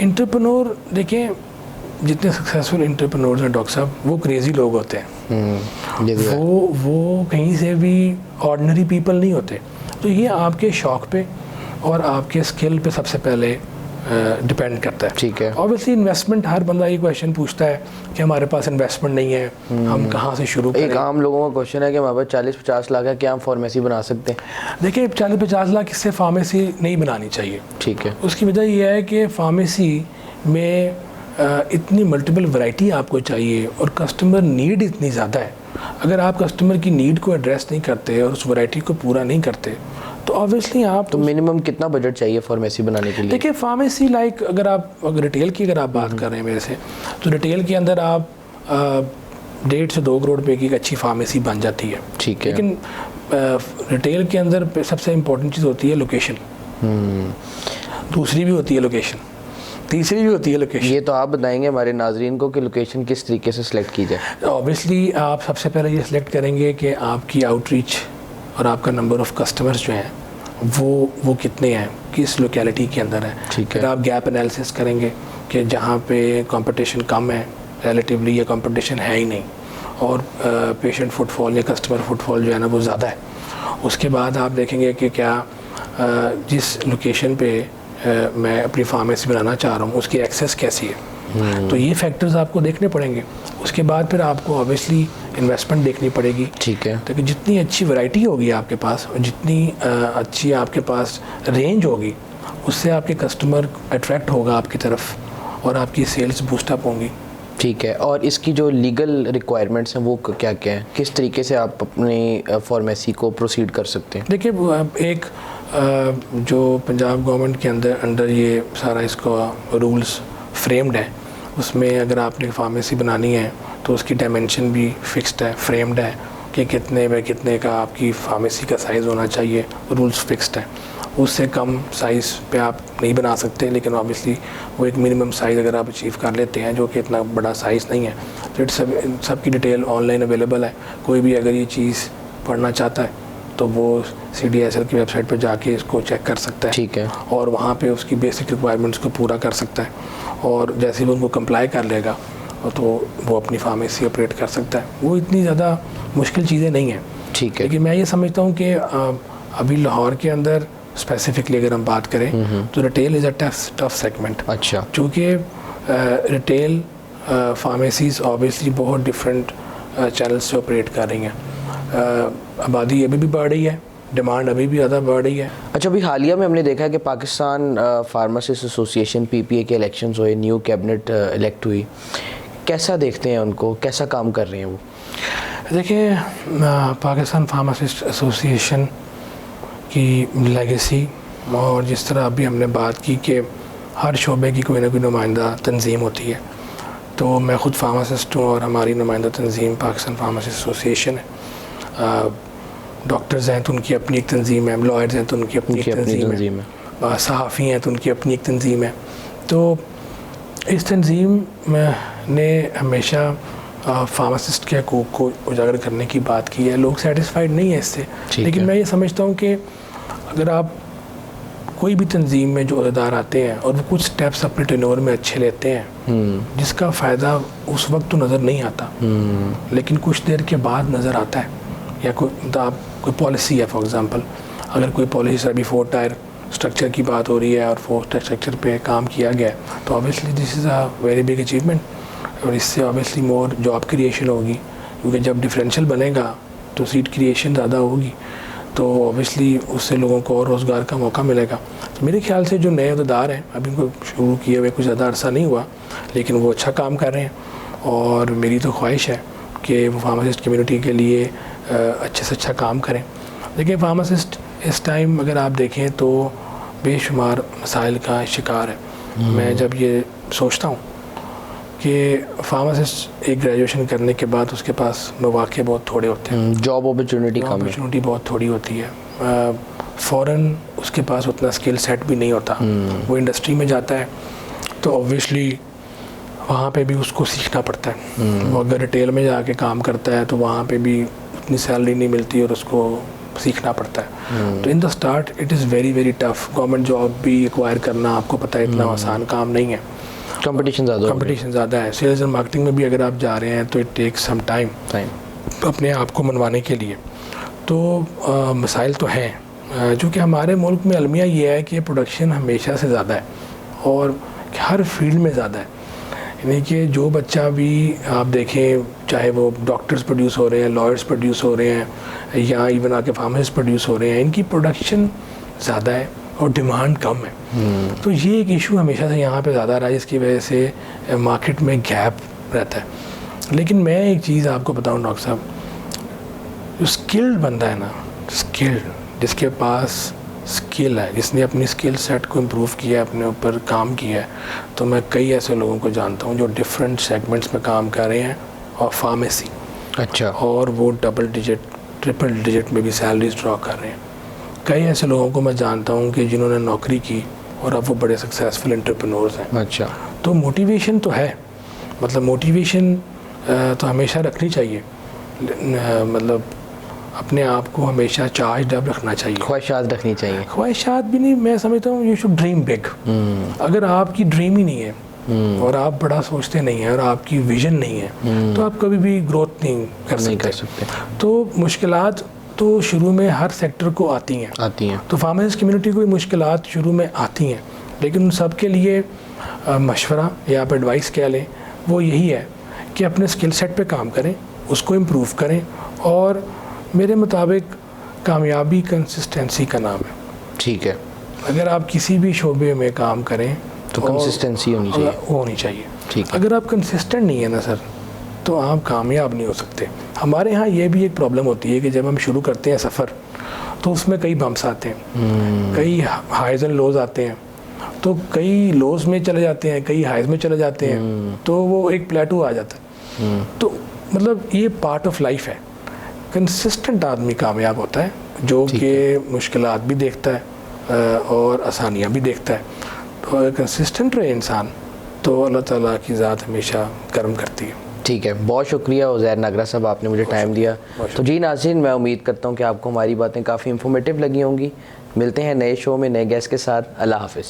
Entrepreneur دیکھیں جتنے successful entrepreneurs ہیں ڈاکٹر صاحب وہ کریزی لوگ ہوتے ہیں, وہ کہیں سے بھی آرڈنری پیپل نہیں ہوتے. تو یہ آپ کے شوق پہ اور آپ کے اسکل پہ سب سے پہلے ڈپینڈ کرتا ہے. ٹھیک ہے. اوبیسلی انویسٹمنٹ, ہر بندہ یہ کویشچن پوچھتا ہے کہ ہمارے پاس انویسٹمنٹ نہیں ہے, ہم کہاں سے شروع کریں. ایک عام لوگوں کا کویشچن ہے کہ ہمارے پاس 40-50 لاکھ ہے, کیا ہم فارمیسی بنا سکتے ہیں؟ دیکھیں 40-50 لاکھ اس سے فارمیسی نہیں بنانی چاہیے. ٹھیک ہے. اس کی وجہ یہ ہے کہ فارمیسی میں اتنی ملٹیپل ورائٹی آپ کو چاہیے اور کسٹمر نیڈ اتنی زیادہ ہے. اگر آپ کسٹمر کی نیڈ کو ایڈریس نہیں کرتے اور اس ورائٹی کو پورا نہیں کرتے تو آبویسلی آپ, تو منیمم کتنا بجٹ چاہیے فارمیسی بنانے کے لیے؟ دیکھیں فارمیسی لائک اگر ریٹیل کی اگر آپ بات کر رہے ہیں میرے سے, تو ریٹیل کے اندر آپ 1.5 سے 2 کروڑ روپے کی ایک اچھی فارمیسی بن جاتی ہے. ٹھیک ہے. لیکن ریٹیل کے اندر سب سے امپورٹنٹ چیز ہوتی ہے لوکیشن, دوسری بھی ہوتی ہے لوکیشن, تیسری بھی ہوتی ہے لوکیشن. یہ تو آپ بتائیں گے ہمارے ناظرین کو کہ لوکیشن کس طریقے سے سلیکٹ کی جائے. اوبیسلی آپ سب سے پہلے یہ سلیکٹ کریں گے کہ آپ کی آؤٹ ریچ اور آپ کا نمبر آف کسٹمرز جو ہیں وہ کتنے ہیں, کس لوکیلٹی کے اندر ہے. پھر آپ گیپ انالیسس کریں گے کہ جہاں پہ کمپٹیشن کم ہے ریلیٹیولی یا کمپٹیشن ہے ہی نہیں, اور پیشنٹ فٹ فال یا کسٹمر فٹ فال جو ہے نا وہ زیادہ ہے. اس کے بعد آپ دیکھیں گے کہ کیا جس لوکیشن پہ میں اپنی فارمیسی بنانا چاہ رہا ہوں اس کی ایکسیس کیسی ہے. تو یہ فیکٹرز آپ کو دیکھنے پڑیں گے. اس کے بعد پھر آپ کو اوبیسلی انویسٹمنٹ دیکھنی پڑے گی. ٹھیک ہے. تاکہ جتنی اچھی ورائٹی ہوگی آپ کے پاس اور جتنی اچھی آپ کے پاس رینج ہوگی, اس سے آپ کے کسٹمر اٹریکٹ ہوگا آپ کی طرف اور آپ کی سیلز بوسٹ اپ ہوں گی. ٹھیک ہے. اور اس کی جو لیگل ریکوائرمنٹس ہیں وہ کیا کیا ہیں, کس طریقے سے آپ اپنی فارمیسی کو پروسیڈ کر سکتے ہیں؟ دیکھیے ایک جو پنجاب گورنمنٹ کے انڈر یہ سارا اس کا رولز فریمڈ ہے, اس میں اگر آپ نے فارمیسی بنانی ہے تو اس کی ڈائمینشن بھی فکسڈ ہے, فریمڈ ہے کہ کتنے بائی کتنے کا آپ کی فارمیسی کا سائز ہونا چاہیے, رولز فکسڈ ہیں. اس سے کم سائز پہ آپ نہیں بنا سکتے, لیکن آبویسلی وہ ایک منیمم سائز اگر آپ اچیو کر لیتے ہیں جو کہ اتنا بڑا سائز نہیں ہے, تو سب کی ڈیٹیل آن لائن اویلیبل ہے. کوئی بھی اگر یہ چیز پڑھنا چاہتا ہے تو وہ CDSL کی ویب سائٹ پہ جا کے اس کو چیک کر سکتا ہے. ٹھیک ہے. اور وہاں پہ اس کی بیسک ریکوائرمنٹس کو پورا کر سکتا ہے, اور جیسے بھی ان کو کمپلائی کر لے گا تو وہ اپنی فارمیسی آپریٹ کر سکتا ہے. وہ اتنی زیادہ مشکل چیزیں نہیں ہیں. ٹھیک ہے. لیکن میں یہ سمجھتا ہوں کہ ابھی لاہور کے اندر اسپیسیفکلی اگر ہم بات کریں تو retail is a tough segment. اچھا. چونکہ ریٹیل فارمیسیز آبویسلی بہت ڈفرینٹ چینل سے آپریٹ کر رہی ہیں. آبادی ابھی بھی بڑھ رہی ہے, ڈیمانڈ ابھی بھی زیادہ بڑھ رہی ہے. اچھا, ابھی حالیہ میں ہم نے دیکھا ہے کہ پاکستان فارماسسٹ ایسوسیشن PPA کے الیکشنز ہوئے, نیو کیبنٹ الیکٹ ہوئی, کیسا دیکھتے ہیں ان کو, کیسا کام کر رہے ہیں وہ؟ دیکھیں پاکستان فارماسسٹ ایسوسیشن کی لیگیسی اور جس طرح ابھی ہم نے بات کی کہ ہر شعبے کی کوئی نہ کوئی نمائندہ تنظیم ہوتی ہے, تو میں خود فارماسسٹ ہوں اور ہماری نمائندہ تنظیم پاکستان فارماسسٹ ایسوسیشن ہے. ڈاکٹرز ہیں تو ان کی اپنی ایک تنظیم ہے, لائرز ہیں تو ان کی اپنی ایک تنظیم ہے, صحافی ہیں تو ان کی اپنی ایک تنظیم ہے. تو اس تنظیم نے ہمیشہ فارماسسٹ کے حقوق کو اجاگر کرنے کی بات کی ہے. لوگ سیٹسفائیڈ نہیں ہیں اس سے, لیکن میں یہ سمجھتا ہوں کہ اگر آپ کوئی بھی تنظیم میں جو عہدیدار آتے ہیں اور وہ کچھ سٹیپس اپنے ٹرنور میں اچھے لیتے ہیں جس کا فائدہ اس وقت تو نظر نہیں آتا لیکن کچھ دیر کے بعد نظر آتا ہے, یا کوئی پالیسی ہے, فار ایگزامپل اگر کوئی پالیسی سے ابھی 4 ٹائر اسٹرکچر کی بات ہو رہی ہے اور 4 ٹائر اسٹرکچر پہ کام کیا گیا ہے, تو obviously this is a very big achievement, اور اس سے آبویسلی مور جاب کریشن ہوگی, کیونکہ جب ڈفرینشیل بنے گا تو سیٹ کریشن زیادہ ہوگی, تو اوبیسلی اس سے لوگوں کو اور روزگار کا موقع ملے گا. تو میرے خیال سے جو نئے عہدیدار ہیں, ابھی ان کو شروع کیے ہوئے کچھ زیادہ عرصہ نہیں ہوا, لیکن وہ اچھا کام کر رہے ہیں, اور میری تو خواہش ہے کہ وہ فارماسسٹ کمیونٹی کے لیے اچھے سے اچھا کام کریں. دیکھیں فارماسسٹ اس ٹائم اگر آپ دیکھیں تو بے شمار مسائل کا شکار ہے. میں جب یہ سوچتا ہوں کہ فارماسسٹ ایک گریجویشن کرنے کے بعد اس کے پاس مواقع بہت تھوڑے ہوتے ہیں, جاب اپرچونٹی بہت تھوڑی ہوتی ہے, فوراً اس کے پاس اتنا اسکل سیٹ بھی نہیں ہوتا. وہ انڈسٹری میں جاتا ہے تو اوبویسلی وہاں پہ بھی اس کو سیکھنا پڑتا ہے. وہ اگر ریٹیل میں جا کے کام کرتا ہے تو وہاں پہ بھی اتنی سیلری نہیں ملتی اور اس کو سیکھنا پڑتا ہے. تو in the start it is very very tough. Government job بھی ایکوائر کرنا آپ کو پتہ ہے اتنا آسان کام نہیں ہے, کمپٹیشن زیادہ ہے. سیلز اینڈ مارکیٹنگ میں بھی اگر آپ جا رہے ہیں تو اٹ ٹیک سم ٹائم اپنے آپ کو منوانے کے لیے. تو مسائل تو ہیں. جو کہ ہمارے ملک میں المیہ یہ ہے کہ پروڈکشن ہمیشہ سے زیادہ ہے اور ہر فیلڈ میں زیادہ ہے. یعنی کہ جو بچہ بھی آپ دیکھیں, چاہے وہ ڈاکٹرز پروڈیوس ہو رہے ہیں, لائرز پروڈیوس ہو رہے ہیں, یا ایون آ کے فارمسٹ پروڈیوس ہو رہے ہیں, ان کی پروڈکشن زیادہ ہے اور ڈیمانڈ کم ہے. تو یہ ایک ایشو ہمیشہ سے یہاں پہ زیادہ رہا ہے, جس کی وجہ سے مارکیٹ میں گیپ رہتا ہے. لیکن میں ایک چیز آپ کو بتاؤں ڈاکٹر صاحب, جو اسکلڈ بندہ ہے نا, اسکلڈ, جس کے پاس اسکل ہے, جس نے اپنی اسکل سیٹ کو امپروو کیا ہے, اپنے اوپر کام کیا ہے, تو میں کئی ایسے لوگوں کو جانتا ہوں جو ڈفرینٹ سیگمنٹس میں کام کر رہے ہیں اور فارمیسی, اچھا, اور وہ ڈبل ڈیجٹ ٹرپل ڈیجٹ میں بھی سیلریز ڈرا کر رہے ہیں. کئی ایسے لوگوں کو میں جانتا ہوں کہ جنہوں نے نوکری کی اور اب وہ بڑے سکسیزفل انٹرپرینورز ہیں. اچھا, تو موٹیویشن تو ہے, مطلب موٹیویشن تو ہمیشہ رکھنی چاہیے, مطلب اپنے آپ کو ہمیشہ چارج ڈب رکھنا چاہیے, خواہشات رکھنی چاہیے. خواہشات بھی نہیں, میں سمجھتا ہوں یو شوڈ ڈریم بگ. اگر آپ کی ڈریم ہی نہیں ہے اور آپ بڑا سوچتے نہیں ہیں اور آپ کی ویژن نہیں ہے تو آپ کبھی بھی گروتھ نہیں کر سکتے. تو مشکلات تو شروع میں ہر سیکٹر کو آتی ہیں. تو فارمرز کمیونٹی کو بھی مشکلات شروع میں آتی ہیں, لیکن ان سب کے لیے مشورہ یا آپ ایڈوائس کہہ لیں, وہ یہی ہے کہ اپنے اسکل سیٹ پہ کام کریں, اس کو امپروو کریں, اور میرے مطابق کامیابی کنسسٹنسی کا نام ہے. ٹھیک ہے, اگر آپ کسی بھی شعبے میں کام کریں تو کنسسٹنسی ہونی چاہیے. ٹھیک ہے, اگر آپ کنسسٹنٹ نہیں ہیں نا سر, تو آپ کامیاب نہیں ہو سکتے. ہمارے ہاں یہ بھی ایک پرابلم ہوتی ہے کہ جب ہم شروع کرتے ہیں سفر تو اس میں کئی بمپس آتے ہیں, کئی ہائیز اینڈ لوز آتے ہیں, تو کئی لوز میں چلے جاتے ہیں, کئی ہائیز میں چلے جاتے ہیں, تو وہ ایک پلیٹو آ جاتا ہے. تو مطلب یہ پارٹ آف لائف ہے. کنسسٹنٹ آدمی کامیاب ہوتا ہے, جو کہ مشکلات بھی دیکھتا ہے اور آسانیاں بھی دیکھتا ہے. تو اگر کنسسٹنٹ رہے انسان تو اللہ تعالیٰ کی ذات ہمیشہ کرم کرتی ہے. ٹھیک ہے, بہت شکریہ عزیر ناگرہ صاحب, آپ نے مجھے ٹائم دیا. تو جی ناظرین, میں امید کرتا ہوں کہ آپ کو ہماری باتیں کافی انفارمیٹیو لگی ہوں گی. ملتے ہیں نئے شو میں نئے گیسٹ کے ساتھ. اللہ حافظ.